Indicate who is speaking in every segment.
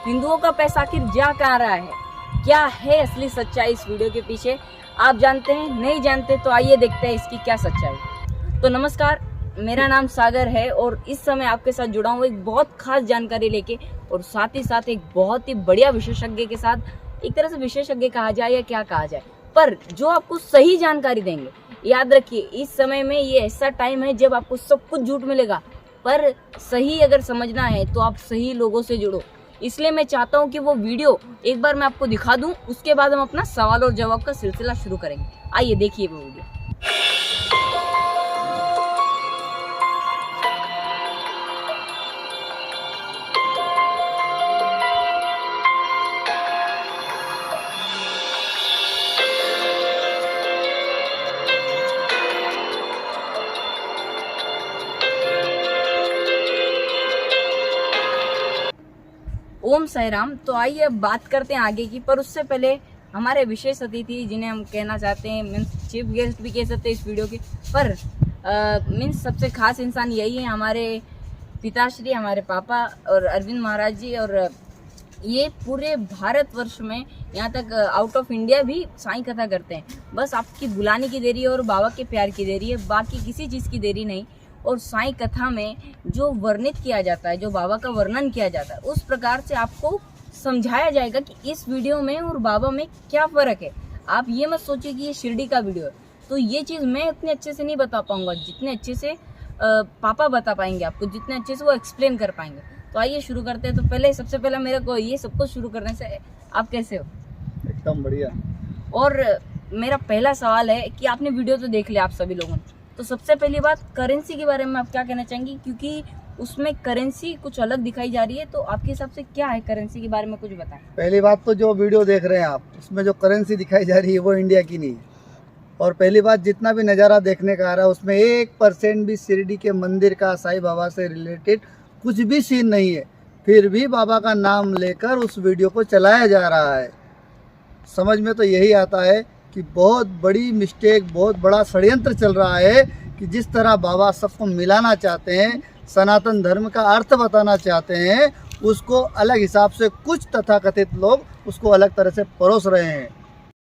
Speaker 1: हिंदुओं का पैसा आखिर जा कहाँ रहा है? क्या है असली सच्चाई इस वीडियो के पीछे? आप जानते हैं? नहीं जानते तो आइए देखते हैं इसकी क्या सच्चाई। तो नमस्कार, मेरा नाम सागर है और इस समय आपके साथ जुड़ा हूँ एक बहुत खास जानकारी लेके और साथ ही साथ एक बहुत ही बढ़िया विशेषज्ञ के साथ। एक तरह से विशेषज्ञ कहा जाए या क्या कहा जाए, पर जो आपको सही जानकारी देंगे। याद रखिए, इस समय में ये ऐसा टाइम है जब आपको सब कुछ झूठ मिलेगा, पर सही अगर समझना है तो आप सही लोगों से जुड़ो। इसलिए मैं चाहता हूं कि वो वीडियो एक बार मैं आपको दिखा दूं, उसके बाद हम अपना सवाल और जवाब का सिलसिला शुरू करेंगे। आइए देखिए वो वीडियो। ओम साई राम। तो आइए अब बात करते हैं आगे की, पर उससे पहले हमारे विशेष अतिथि जिन्हें हम कहना चाहते हैं, मीन्स चीफ गेस्ट भी कह सकते हैं इस वीडियो के, पर मीन्स सबसे खास इंसान यही है, हमारे पिताश्री, हमारे पापा और अरविंद महाराज जी। और ये पूरे भारतवर्ष में, यहाँ तक आउट ऑफ इंडिया भी साईं कथा करते हैं। बस आपकी बुलाने की देरी है और बाबा के प्यार की देरी है, बाकी किसी चीज़ की देरी नहीं। और साईं कथा में जो वर्णित किया जाता है, जो बाबा का वर्णन किया जाता है, उस प्रकार से आपको समझाया जाएगा कि इस वीडियो में और बाबा में क्या फ़र्क है। आप ये मत सोचिए कि ये शिरडी का वीडियो है, तो ये चीज़ मैं उतने अच्छे से नहीं बता पाऊंगा जितने अच्छे से पापा बता पाएंगे आपको, जितने अच्छे से वो एक्सप्लेन कर पाएंगे। तो आइए शुरू करते हैं। तो पहले सबसे पहले मेरे को ये सब कुछ शुरू करने से, आप कैसे हो?
Speaker 2: एकदम बढ़िया।
Speaker 1: और मेरा पहला सवाल है कि आपने वीडियो तो देख लिया आप सभी लोगों ने, तो सबसे पहली बात करेंसी के बारे में आप क्या कहना चाहेंगी? क्योंकि उसमें करेंसी कुछ अलग दिखाई जा रही है, तो आपके हिसाब से क्या है करेंसी के बारे में कुछ बताएं।
Speaker 2: पहली बात तो जो वीडियो देख रहे हैं आप, उसमें जो करेंसी दिखाई जा रही है वो इंडिया की नहीं है। और पहली बात, जितना भी नज़ारा देखने का आ रहा है उसमें 1% भी शिरडी के मंदिर का, साईं बाबा से रिलेटेड कुछ भी सीन नहीं है। फिर भी बाबा का नाम लेकर उस वीडियो को चलाया जा रहा है। समझ में तो यही आता है कि बहुत बड़ी मिस्टेक, बहुत बड़ा षड्यंत्र चल रहा है कि जिस तरह बाबा सबको मिलाना चाहते हैं, सनातन धर्म का अर्थ बताना चाहते हैं, उसको अलग हिसाब से कुछ तथाकथित लोग उसको अलग तरह से परोस रहे हैं।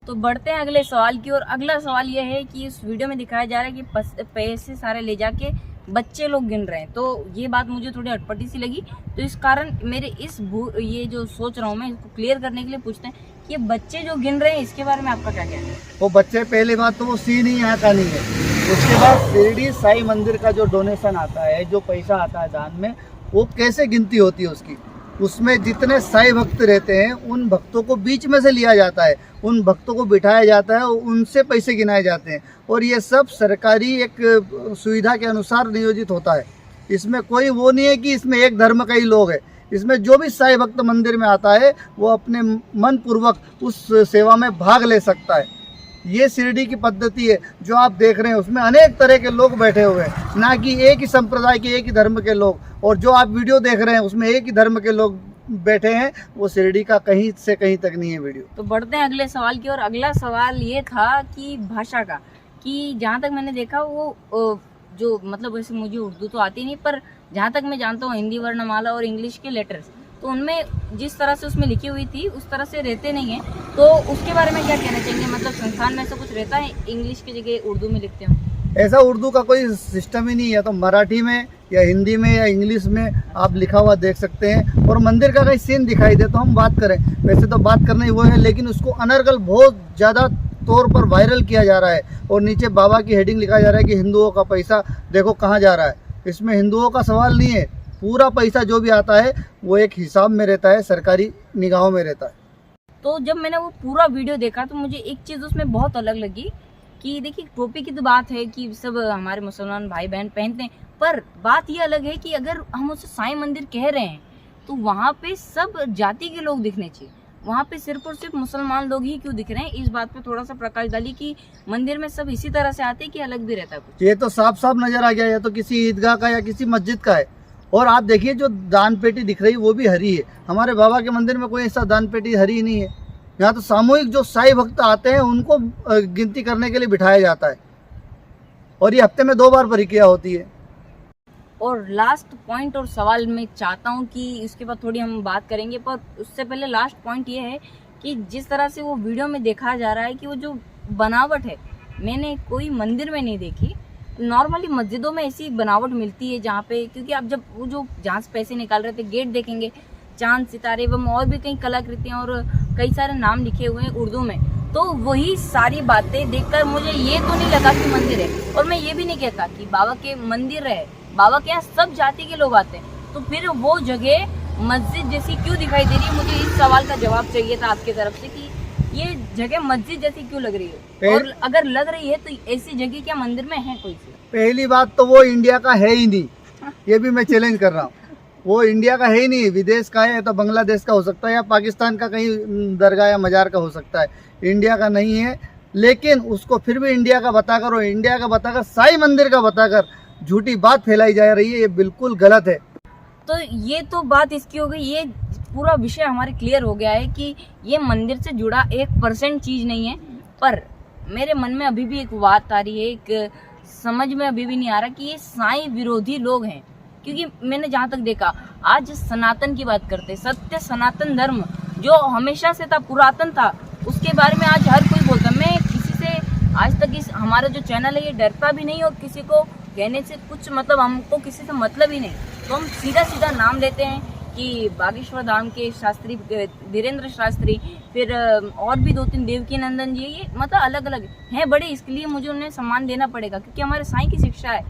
Speaker 1: तो बढ़ते हैं अगले सवाल की ओर। अगला सवाल यह है कि इस वीडियो में दिखाया जा रहा है कि पैसे सारे ले जाके बच्चे लोग गिन रहे हैं। तो ये बात मुझे थोड़ी अटपटी सी लगी, तो इस कारण मेरे ये जो सोच रहा हूँ मैं, इसको क्लियर करने के लिए पूछते हैं कि ये बच्चे जो गिन रहे हैं इसके बारे में आपका क्या कहना है?
Speaker 2: वो बच्चे, पहली बात तो वो सीन ही यहाँ का नहीं है। उसके बाद शिरडी साई मंदिर का जो डोनेशन आता है, जो पैसा आता है दान में, वो कैसे गिनती होती है उसकी? उसमें जितने साई भक्त रहते हैं उन भक्तों को बीच में से लिया जाता है, उन भक्तों को बिठाया जाता है, उनसे पैसे गिनाए जाते हैं। और ये सब सरकारी एक सुविधा के अनुसार नियोजित होता है। इसमें कोई वो नहीं है कि इसमें एक धर्म का ही लोग है। इसमें जो भी साई भक्त मंदिर में आता है वो अपने मन पूर्वक उस सेवा में भाग ले सकता है। ये शिरडी की पद्धति है। जो आप देख रहे हैं उसमें अनेक तरह के लोग बैठे हुए हैं, ना कि एक ही संप्रदाय के, एक ही धर्म के लोग। और जो आप वीडियो देख रहे हैं उसमें एक ही धर्म के लोग बैठे हैं। वो शिरडी का कहीं से कहीं तक नहीं है वीडियो।
Speaker 1: तो बढ़ते हैं अगले सवाल की ओर। अगला सवाल ये था कि भाषा का, कि जहाँ तक मैंने देखा वो जो मतलब वैसे मुझे उर्दू तो आती नहीं, पर जहाँ तक मैं जानता हूँ हिंदी वर्णमाला और इंग्लिश के लेटर्स, तो उनमें जिस तरह से उसमें लिखी हुई थी उस तरह से रहते नहीं हैं। तो उसके बारे में क्या कहना चाहेंगे? मतलब संस्थान में ऐसा कुछ रहता है इंग्लिश की जगह उर्दू में लिखते हो?
Speaker 2: ऐसा उर्दू का कोई सिस्टम ही नहीं है। तो मराठी में या हिंदी में या इंग्लिश में आप लिखा हुआ देख सकते हैं। और मंदिर का कहीं सीन दिखाई दे तो हम बात करें, वैसे तो बात करना ही वो है, लेकिन उसको अनर्गल बहुत ज़्यादा तौर पर वायरल किया जा रहा है। और नीचे बाबा की हेडिंग लिखा जा रहा है कि हिंदुओं का पैसा देखो कहाँ जा रहा है। इसमें हिंदुओं का सवाल नहीं है। पूरा पैसा जो भी आता है वो एक हिसाब में रहता है, सरकारी निगाहों में रहता है।
Speaker 1: तो जब मैंने वो पूरा वीडियो देखा तो मुझे एक चीज़ उसमें बहुत अलग लगी कि देखिए, टोपी की तो बात है कि सब हमारे मुसलमान भाई बहन पहनते हैं, पर बात ये अलग है कि अगर हम उसे साईं मंदिर कह रहे हैं तो वहाँ पे सब जाति के लोग दिखने चाहिए। वहाँ पे सिर्फ और सिर्फ मुसलमान लोग ही क्यों दिख रहे हैं? इस बात पे थोड़ा सा प्रकाश डाली कि मंदिर में सब इसी तरह से आते हैं कि अलग भी रहता है कुछ?
Speaker 2: ये तो साफ साफ नजर आ गया, या तो किसी ईदगाह का या किसी मस्जिद का है। और आप देखिए जो दान पेटी दिख रही है वो भी हरी है। हमारे बाबा के मंदिर में कोई ऐसा दान पेटी हरी नहीं है। यहाँ तो सामूहिक जो साई भक्त आते हैं उनको गिनती करने के लिए बिठाया जाता है। और ये हफ्ते में 2 बार प्रक्रिया होती है।
Speaker 1: और लास्ट पॉइंट और सवाल मैं चाहता हूँ कि इसके बाद थोड़ी हम बात करेंगे, पर उससे पहले लास्ट पॉइंट ये है कि जिस तरह से वो वीडियो में देखा जा रहा है कि वो जो बनावट है मैंने कोई मंदिर में नहीं देखी। नॉर्मली मस्जिदों में ऐसी बनावट मिलती है जहाँ पे, क्योंकि आप जब वो जो जहाँ से पैसे निकाल रहे थे गेट देखेंगे, चांद सितारे एवं और भी कई कलाकृतियाँ और कई सारे नाम लिखे हुए हैं उर्दू में, तो वही सारी बातें देखकर मुझे ये तो नहीं लगा कि मंदिर है। और मैं ये भी नहीं कहता कि बाबा के मंदिर है, बाबा के यहाँ सब जाति के लोग आते हैं, तो फिर वो जगह मस्जिद जैसी क्यों दिखाई दे रही है? मुझे इस सवाल का जवाब चाहिए था आपकी तरफ से कि ये जगह मस्जिद जैसी क्यों लग रही है, और अगर लग रही है तो ऐसी जगह क्या मंदिर में है कोई सी?
Speaker 2: पहली बात तो वो इंडिया का है ही नहीं, ये भी मैं चैलेंज कर रहा हूँ। वो इंडिया का है ही नहीं, विदेश का है तो बांग्लादेश का हो सकता है या पाकिस्तान का कहीं दरगाह या मजार का हो सकता है, इंडिया का नहीं है। लेकिन उसको फिर भी इंडिया का बताकर और इंडिया का बताकर साईं मंदिर का बताकर झूठी बात फैलाई जा रही है, ये बिल्कुल गलत है।
Speaker 1: तो ये तो बात इसकी हो गई, ये पूरा विषय हमारे क्लियर हो गया है कि ये मंदिर से जुड़ा 1% चीज नहीं है। पर मेरे मन में अभी भी एक बात आ रही है, एक समझ में अभी भी नहीं आ रहा कि ये साईं विरोधी लोग हैं। क्योंकि मैंने जहाँ तक देखा, आज सनातन की बात करते, सत्य सनातन धर्म जो हमेशा से था, पुरातन था, उसके बारे में आज हर कोई बोलता है। मैं किसी से आज तक इस हमारा जो चैनल है ये डरता भी नहीं, और किसी को कहने से कुछ मतलब हमको किसी से मतलब ही नहीं, तो हम सीधा सीधा नाम लेते हैं कि बागेश्वर धाम के शास्त्री धीरेन्द्र शास्त्री, फिर और भी 2-3 देवकी नंदन जी, ये मतलब अलग अलग हैं बड़े, इसके लिए मुझे उन्हें सम्मान देना पड़ेगा, क्योंकि हमारे साईं की शिक्षा है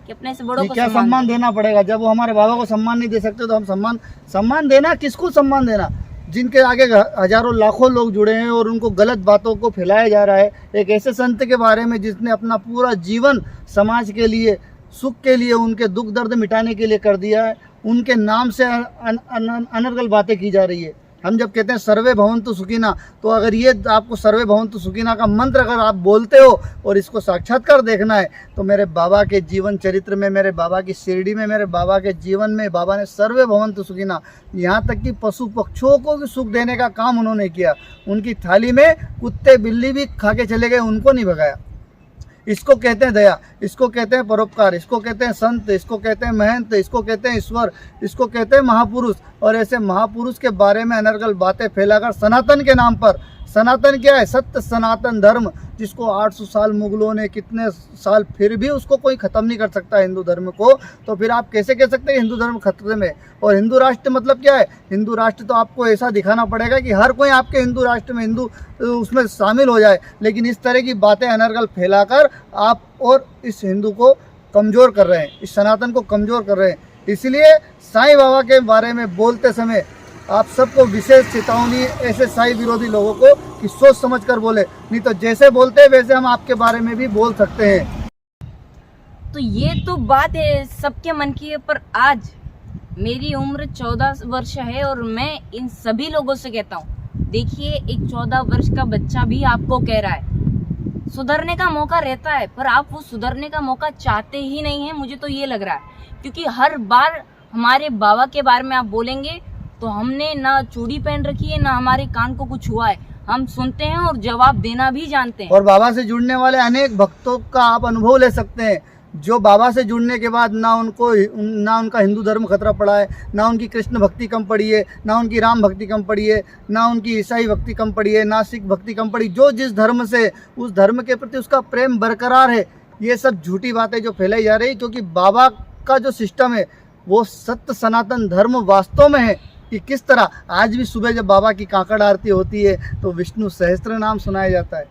Speaker 1: कि अपने से बड़ों को
Speaker 2: क्या सम्मान देना पड़ेगा? जब वो हमारे बाबा को सम्मान नहीं दे सकते तो हम सम्मान देना, किसको सम्मान देना? जिनके आगे हजारों लाखों लोग जुड़े हैं और उनको गलत बातों को फैलाया जा रहा है। एक ऐसे संत के बारे में जिसने अपना पूरा जीवन समाज के लिए, सुख के लिए, उनके दुख दर्द मिटाने के लिए कर दिया है, उनके नाम से अनर्गल बातें की जा रही है। हम जब कहते हैं सर्वे भवन्तु सुखिना, तो अगर ये आपको सर्वे भवन्तु सुखिना का मंत्र अगर आप बोलते हो और इसको साक्षात्कार देखना है, तो मेरे बाबा के जीवन चरित्र में, मेरे बाबा की शिरडी में, मेरे बाबा के जीवन में बाबा ने सर्वे भवन्तु सुखिना, यहाँ तक कि पशु पक्षियों को भी सुख देने का काम उन्होंने किया। उनकी थाली में कुत्ते बिल्ली भी खा के चले गए, उनको नहीं भगाया। इसको कहते हैं दया, इसको कहते हैं परोपकार, इसको कहते हैं संत, इसको कहते हैं महंत, इसको कहते हैं ईश्वर, इसको कहते हैं महापुरुष। और ऐसे महापुरुष के बारे में अनर्गल बातें फैलाकर सनातन के नाम पर, सनातन क्या है? सत्य सनातन धर्म, जिसको 800 साल मुगलों ने, कितने साल, फिर भी उसको कोई ख़त्म नहीं कर सकता हिंदू धर्म को। तो फिर आप कैसे कह सकते हैं हिंदू धर्म खतरे में? और हिंदू राष्ट्र मतलब क्या है? हिंदू राष्ट्र तो आपको ऐसा दिखाना पड़ेगा कि हर कोई आपके हिंदू राष्ट्र में, हिंदू उसमें शामिल हो जाए। लेकिन इस तरह की बातें अनर्गल फैलाकर आप और इस हिंदू को कमज़ोर कर रहे हैं, इस सनातन को कमज़ोर कर रहे हैं। इसलिए साईं बाबा के बारे में बोलते समय आप सबको विशेष चेतावनी ऐसे साईं विरोधी लोगों को कि सोच समझ कर बोले, नहीं तो जैसे बोलते हैं वैसे हम आपके बारे में भी बोल सकते हैं।
Speaker 1: तो ये तो बात है सबके मन की है, पर आज मेरी उम्र 14 वर्ष है और मैं इन सभी लोगों से कहता हूँ, देखिए एक 14 वर्ष का बच्चा भी आपको कह रहा है सुधरने का मौका रहता है, पर आप वो सुधरने का मौका चाहते ही नहीं है, मुझे तो ये लग रहा है। क्योंकि हर बार हमारे बाबा के बारे में आप बोलेंगे तो हमने ना चूड़ी पहन रखी है, ना हमारे कान को कुछ हुआ है, हम सुनते हैं और जवाब देना भी जानते हैं।
Speaker 2: और बाबा से जुड़ने वाले अनेक भक्तों का आप अनुभव ले सकते हैं, जो बाबा से जुड़ने के बाद ना उनका हिंदू धर्म खतरा पड़ा है, ना उनकी कृष्ण भक्ति कम पड़ी है, ना उनकी राम भक्ति कम पड़ी है, ना उनकी ईसाई भक्ति कम पड़ी है, ना सिख भक्ति कम पड़ी। जो जिस धर्म से, उस धर्म के प्रति उसका प्रेम बरकरार है। ये सब झूठी बातें जो फैलाई जा रही, क्योंकि बाबा का जो सिस्टम है वो सत्य सनातन धर्म वास्तव में है। कि किस तरह आज भी सुबह जब बाबा की काकड़ आरती होती है तो विष्णु सहस्त्र नाम सुनाया जाता है,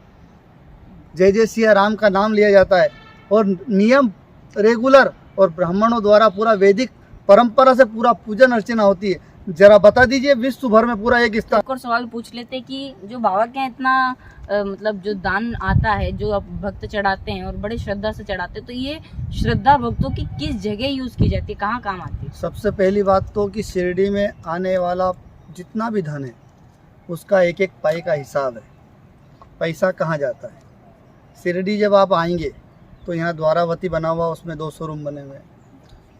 Speaker 2: जय जय सिया राम का नाम लिया जाता है, और नियम रेगुलर और ब्राह्मणों द्वारा पूरा वैदिक परंपरा से पूरा पूजन अर्चना होती है। जरा बता दीजिए विश्व भर में पूरा एक स्थान।
Speaker 1: एक और सवाल पूछ लेते कि जो बाबा के यहाँ इतना मतलब जो दान आता है, जो आप भक्त चढ़ाते हैं और बड़े श्रद्धा से चढ़ाते हैं, तो ये श्रद्धा भक्तों की किस जगह यूज की जाती है, कहाँ काम आती है?
Speaker 2: सबसे पहली बात तो कि शिरडी में आने वाला जितना भी धन है उसका एक एक पाई का हिसाब है, पैसा कहाँ जाता है। शिरडी जब आप आएंगे तो यहाँ द्वारावती बना हुआ, उसमें 200 रूम बने हुए हैं,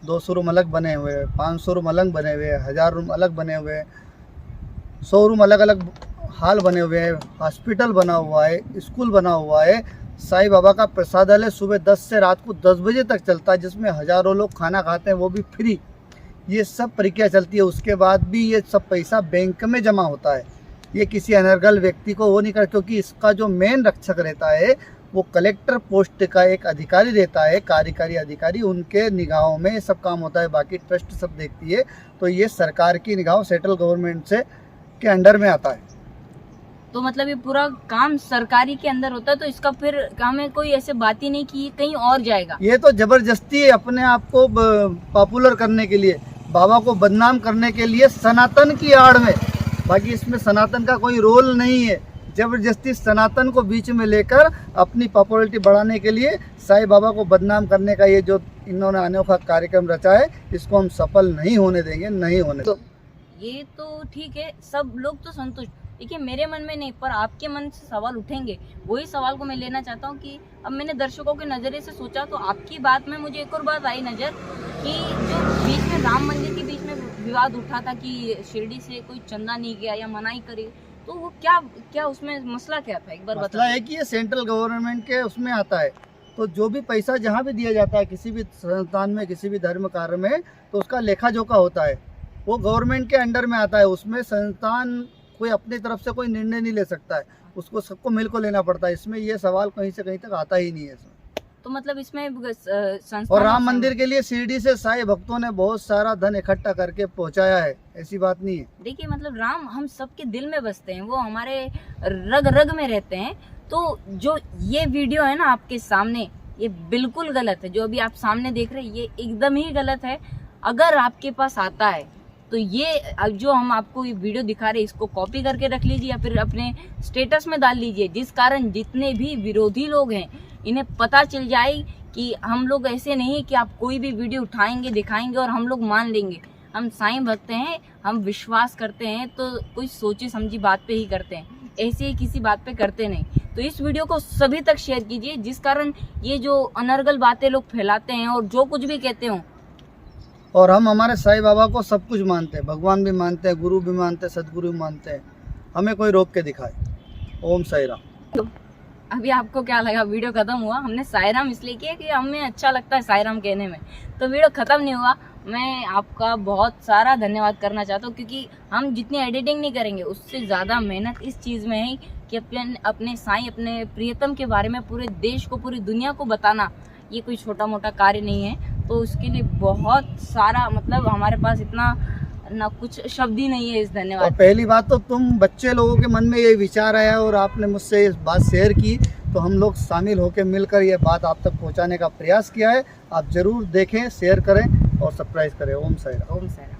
Speaker 2: 200 रूम अलग बने हुए हैं, 500 रूम अलग बने हुए हैं, 1000 रूम अलग बने हुए हैं, 100 रूम अलग अलग हाल बने हुए हैं, हॉस्पिटल बना हुआ है, स्कूल बना हुआ है। साईं बाबा का प्रसादालय सुबह 10 से रात को 10 बजे तक चलता है, जिसमें हजारों लोग खाना खाते हैं, वो भी फ्री। ये सब प्रक्रिया चलती है। उसके बाद भी ये सब पैसा बैंक में जमा होता है। ये किसी अनर्गल व्यक्ति को वो नहीं कर, क्योंकि इसका जो मेन रक्षक रहता है वो कलेक्टर पोस्ट का एक अधिकारी रहता है, कार्यकारी अधिकारी, उनके निगाहों में ये सब काम होता है। बाकी ट्रस्ट सब देखती है। तो ये सरकार की निगाहों, सेंट्रल गवर्नमेंट से के अंडर में आता है।
Speaker 1: तो मतलब ये पूरा काम सरकारी के अंदर होता है, तो इसका फिर हमें कोई ऐसे बात ही नहीं कि ये कहीं और जाएगा।
Speaker 2: ये तो जबरदस्ती है अपने आप को पॉपुलर करने के लिए, बाबा को बदनाम करने के लिए, सनातन की आड़ में। बाकी इसमें सनातन का कोई रोल नहीं है। जबरदस्ती सनातन को बीच में लेकर अपनी पॉपुलैरिटी बढ़ाने के लिए साईं बाबा को बदनाम करने का ये जो इन्होंने अनोखा कार्यक्रम रचा है, इसको हम सफल नहीं होने देंगे, नहीं होने देंगे।
Speaker 1: ये तो ठीक है, सब लोग तो संतुष्ट। देखिए मेरे मन में नहीं, पर आपके मन से सवाल उठेंगे। वही सवाल को मैं लेना चाहता हूँ कि अब मैंने दर्शकों के नज़रिए से सोचा, तो आपकी बात में मुझे एक और बात आई नज़र कि जो बीच में राम मंदिर के बीच में विवाद उठा था कि शिरडी से कोई चंदा नहीं गया या मनाही करी, तो वो क्या उसमें मसला क्या था, एक बार
Speaker 2: मसला है कि ये सेंट्रल गवर्नमेंट के उसमें आता है। तो जो भी पैसा जहाँ भी दिया जाता है किसी भी संस्थान में, किसी भी धर्म कार्य में, तो उसका लेखा जोखा होता है, वो गवर्नमेंट के अंडर में आता है। उसमें संस्थान कोई अपनी तरफ से कोई निर्णय नहीं ले सकता है, उसको सबको मिल को लेना पड़ता है। इसमें ये सवाल कहीं से कहीं तक आता ही नहीं है इसमें।
Speaker 1: तो मतलब इसमें संस्थान
Speaker 2: और राम मंदिर के लिए शिरडी से साईं भक्तों ने बहुत सारा धन इकट्ठा करके पहुंचाया है, ऐसी बात नहीं है।
Speaker 1: देखिए मतलब राम हम सबके दिल में बसते हैं, वो हमारे रग रग में रहते हैं। तो जो ये वीडियो है ना आपके सामने, ये बिल्कुल गलत है। जो अभी आप सामने देख रहे हैं ये एकदम ही गलत है। अगर आपके पास आता है तो ये जो हम आपको ये वीडियो दिखा रहे हैं, इसको कॉपी करके रख लीजिए या फिर अपने स्टेटस में डाल लीजिए, जिस कारण जितने भी विरोधी लोग हैं इन्हें पता चल जाए कि हम लोग ऐसे नहीं कि आप कोई भी वीडियो उठाएंगे, दिखाएंगे और हम लोग मान लेंगे। हम साईं भक्त हैं, हम विश्वास करते हैं, तो कोई सोची समझी बात पे ही करते हैं, ऐसे ही किसी बात पे करते नहीं। तो इस वीडियो को सभी तक शेयर कीजिए, जिस कारण ये जो अनर्गल बातें लोग फैलाते हैं और जो कुछ भी कहते हो।
Speaker 2: और हम हमारे साईं बाबा को सब कुछ मानते हैं, भगवान भी मानते हैं, गुरु भी मानते हैं, सदगुरु भी मानते हैं। हमें कोई रोक के दिखाए। ओम साई राम।
Speaker 1: अभी आपको क्या लगा, वीडियो खत्म हुआ? हमने साईं राम इसलिए किया कि हमें अच्छा लगता है साईं राम कहने में। तो वीडियो खत्म नहीं हुआ। मैं आपका बहुत सारा धन्यवाद करना चाहता हूँ, क्योंकि हम जितनी एडिटिंग नहीं करेंगे उससे ज़्यादा मेहनत इस चीज़ में है कि अपने साईं, अपने प्रियतम के बारे में पूरे देश को, पूरी दुनिया को बताना, ये कोई छोटा मोटा कार्य नहीं है। तो उसके लिए बहुत सारा, मतलब हमारे पास इतना ना कुछ शब्द ही नहीं है इस धन्यवाद।
Speaker 2: और पहली बात तो तुम बच्चे लोगों के मन में ये विचार आया और आपने मुझसे इस बात शेयर की, तो हम लोग शामिल होकर मिलकर ये बात आप तक पहुंचाने का प्रयास किया है। आप जरूर देखें, शेयर करें और सब्सक्राइब करें। ओम साई राम।
Speaker 1: ओम साई राम।